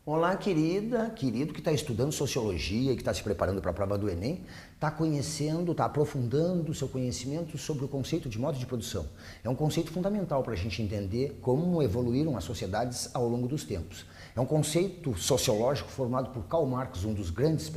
Olá, querida, querido que está estudando Sociologia e que está se preparando para a prova do Enem, está conhecendo, está aprofundando o seu conhecimento sobre o conceito de modo de produção. É um conceito fundamental para a gente entender como evoluíram as sociedades ao longo dos tempos. É um conceito sociológico formado por Karl Marx, um dos grandes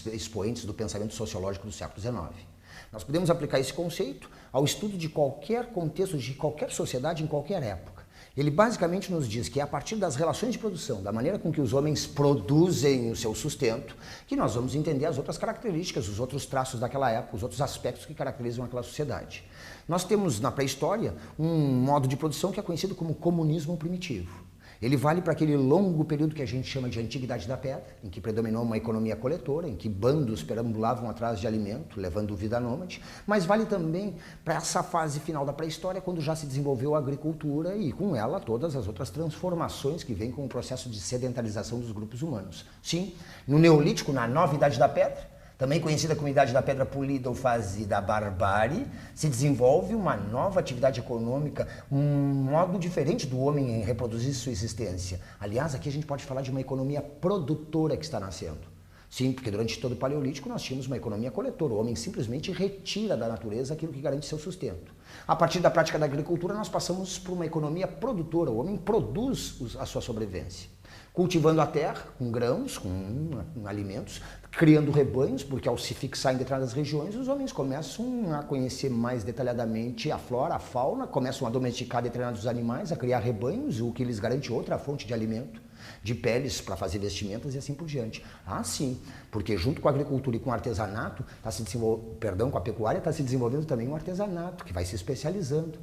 expoentes do pensamento sociológico do século XIX. Nós podemos aplicar esse conceito ao estudo de qualquer contexto, de qualquer sociedade, em qualquer época. Ele basicamente nos diz que é a partir das relações de produção, da maneira com que os homens produzem o seu sustento, que nós vamos entender as outras características, os outros traços daquela época, os outros aspectos que caracterizam aquela sociedade. Nós temos na pré-história um modo de produção que é conhecido como comunismo primitivo. Ele vale para aquele longo período que a gente chama de Antiguidade da Pedra, em que predominou uma economia coletora, em que bandos perambulavam atrás de alimento, levando vida nômade, mas vale também para essa fase final da pré-história, quando já se desenvolveu a agricultura e com ela todas as outras transformações que vêm com o processo de sedentarização dos grupos humanos. Sim, no Neolítico, na Nova Idade da Pedra, também conhecida como Idade da Pedra Polida ou fase da barbárie, se desenvolve uma nova atividade econômica, um modo diferente do homem em reproduzir sua existência. Aliás, aqui a gente pode falar de uma economia produtora que está nascendo. Sim, porque durante todo o Paleolítico nós tínhamos uma economia coletora. O homem simplesmente retira da natureza aquilo que garante seu sustento. A partir da prática da agricultura nós passamos por uma economia produtora. O homem produz a sua sobrevivência. Cultivando a terra, com grãos, com alimentos, criando rebanhos, porque ao se fixar em determinadas regiões, os homens começam a conhecer mais detalhadamente a flora, a fauna, começam a domesticar determinados animais, a criar rebanhos, o que lhes garante outra fonte de alimento, de peles para fazer vestimentas e assim por diante. Ah, sim, porque junto com a agricultura e com o artesanato, com a pecuária, está se desenvolvendo também um artesanato, que vai se especializando.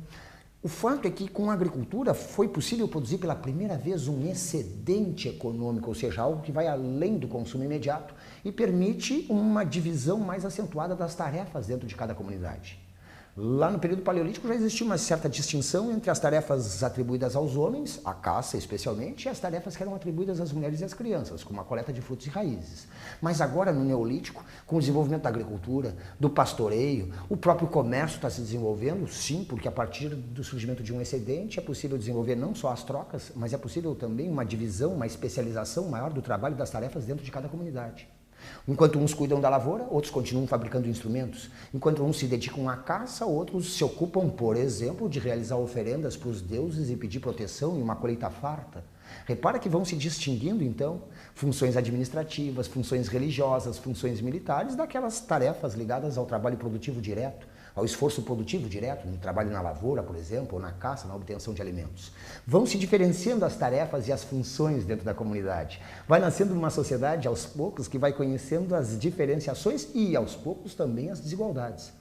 O fato é que com a agricultura foi possível produzir pela primeira vez um excedente econômico, ou seja, algo que vai além do consumo imediato e permite uma divisão mais acentuada das tarefas dentro de cada comunidade. Lá no período paleolítico já existia uma certa distinção entre as tarefas atribuídas aos homens, a caça especialmente, e as tarefas que eram atribuídas às mulheres e às crianças, como a coleta de frutos e raízes. Mas agora no Neolítico, com o desenvolvimento da agricultura, do pastoreio, o próprio comércio está se desenvolvendo, sim, porque a partir do surgimento de um excedente é possível desenvolver não só as trocas, mas é possível também uma divisão, uma especialização maior do trabalho e das tarefas dentro de cada comunidade. Enquanto uns cuidam da lavoura, outros continuam fabricando instrumentos. Enquanto uns se dedicam à caça, outros se ocupam, por exemplo, de realizar oferendas para os deuses e pedir proteção em uma colheita farta. Repara que vão se distinguindo, então, funções administrativas, funções religiosas, funções militares, daquelas tarefas ligadas ao trabalho produtivo direto, ao esforço produtivo direto, no trabalho na lavoura, por exemplo, ou na caça, na obtenção de alimentos. Vão se diferenciando as tarefas e as funções dentro da comunidade. Vai nascendo uma sociedade, aos poucos, que vai conhecendo as diferenciações e, aos poucos, também as desigualdades.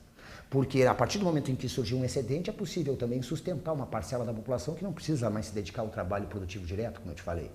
Porque a partir do momento em que surgiu um excedente, é possível também sustentar uma parcela da população que não precisa mais se dedicar ao trabalho produtivo direto, como eu te falei.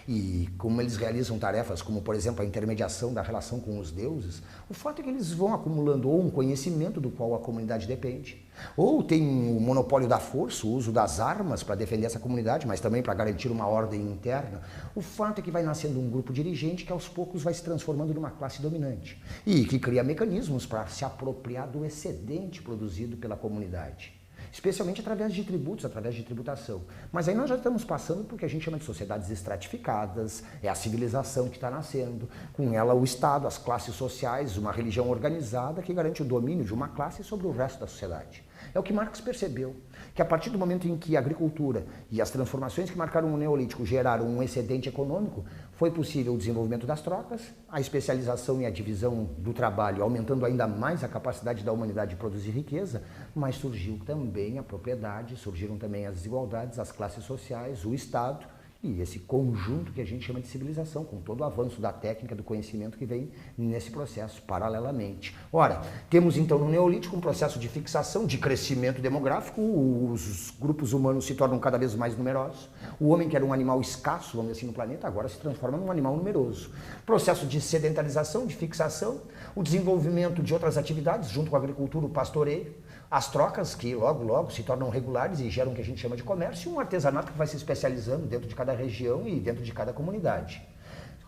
E como eles realizam tarefas como, por exemplo, a intermediação da relação com os deuses, o fato é que eles vão acumulando ou um conhecimento do qual a comunidade depende, ou tem o monopólio da força, o uso das armas para defender essa comunidade, mas também para garantir uma ordem interna. O fato é que vai nascendo um grupo dirigente que aos poucos vai se transformando numa classe dominante e que cria mecanismos para se apropriar do excedente produzido pela comunidade. Especialmente através de tributos, através de tributação. Mas aí nós já estamos passando por que a gente chama de sociedades estratificadas, é a civilização que está nascendo, com ela o Estado, as classes sociais, uma religião organizada que garante o domínio de uma classe sobre o resto da sociedade. É o que Marx percebeu, que a partir do momento em que a agricultura e as transformações que marcaram o Neolítico geraram um excedente econômico, foi possível o desenvolvimento das trocas, a especialização e a divisão do trabalho, aumentando ainda mais a capacidade da humanidade de produzir riqueza, mas surgiu também a propriedade, surgiram também as desigualdades, as classes sociais, o Estado, e esse conjunto que a gente chama de civilização, com todo o avanço da técnica, do conhecimento que vem nesse processo, paralelamente. Ora, temos então no Neolítico um processo de fixação, de crescimento demográfico, os grupos humanos se tornam cada vez mais numerosos, o homem que era um animal escasso, vamos dizer assim, no planeta, agora se transforma num animal numeroso. Processo de sedentarização, de fixação, o desenvolvimento de outras atividades, junto com a agricultura, o pastoreio, as trocas que logo se tornam regulares e geram o que a gente chama de comércio, e um artesanato que vai se especializando dentro de cada região e dentro de cada comunidade.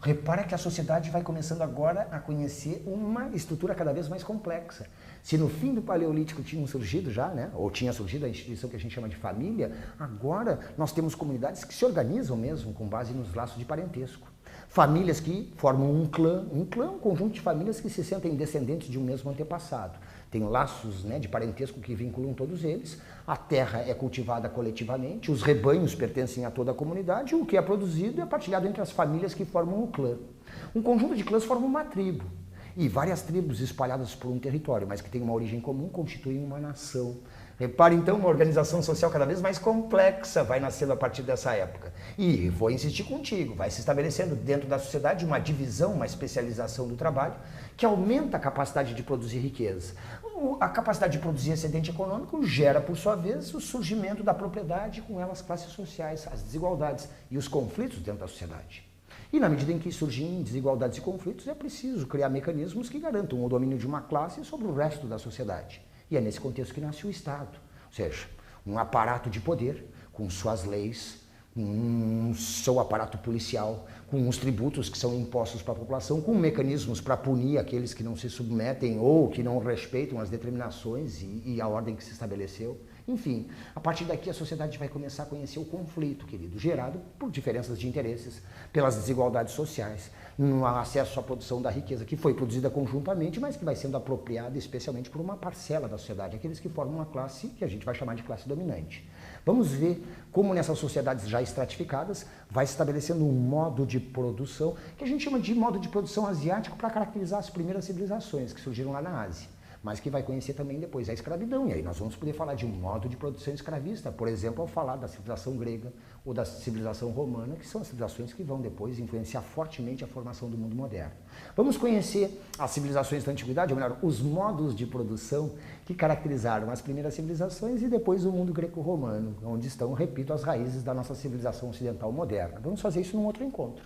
Repara que a sociedade vai começando agora a conhecer uma estrutura cada vez mais complexa. Se no fim do Paleolítico tinham surgido já, né, ou tinha surgido a instituição que a gente chama de família, agora nós temos comunidades que se organizam mesmo com base nos laços de parentesco. Famílias que formam um clã é um conjunto de famílias que se sentem descendentes de um mesmo antepassado. Tem laços, né, de parentesco que vinculam todos eles, a terra é cultivada coletivamente, os rebanhos pertencem a toda a comunidade, e o que é produzido é partilhado entre as famílias que formam o clã. Um conjunto de clãs forma uma tribo, e várias tribos espalhadas por um território, mas que têm uma origem comum, constituem uma nação. Repare então, uma organização social cada vez mais complexa vai nascendo a partir dessa época. E vou insistir contigo, vai se estabelecendo dentro da sociedade uma divisão, uma especialização do trabalho que aumenta a capacidade de produzir riqueza. A capacidade de produzir excedente econômico gera, por sua vez, o surgimento da propriedade, com elas classes sociais, as desigualdades e os conflitos dentro da sociedade. E na medida em que surgem desigualdades e conflitos, é preciso criar mecanismos que garantam o domínio de uma classe sobre o resto da sociedade. E é nesse contexto que nasce o Estado, ou seja, um aparato de poder com suas leis, com seu aparato policial, com os tributos que são impostos para a população, com mecanismos para punir aqueles que não se submetem ou que não respeitam as determinações e a ordem que se estabeleceu. Enfim, a partir daqui a sociedade vai começar a conhecer o conflito, querido, gerado por diferenças de interesses, pelas desigualdades sociais, no acesso à produção da riqueza, que foi produzida conjuntamente, mas que vai sendo apropriada especialmente por uma parcela da sociedade, aqueles que formam uma classe que a gente vai chamar de classe dominante. Vamos ver como nessas sociedades já estratificadas vai se estabelecendo um modo de produção, que a gente chama de modo de produção asiático para caracterizar as primeiras civilizações que surgiram lá na Ásia, mas que vai conhecer também depois a escravidão. E aí nós vamos poder falar de um modo de produção escravista, por exemplo, ao falar da civilização grega ou da civilização romana, que são as civilizações que vão depois influenciar fortemente a formação do mundo moderno. Vamos conhecer as civilizações da antiguidade, ou melhor, os modos de produção que caracterizaram as primeiras civilizações e depois o mundo greco-romano, onde estão, repito, as raízes da nossa civilização ocidental moderna. Vamos fazer isso num outro encontro.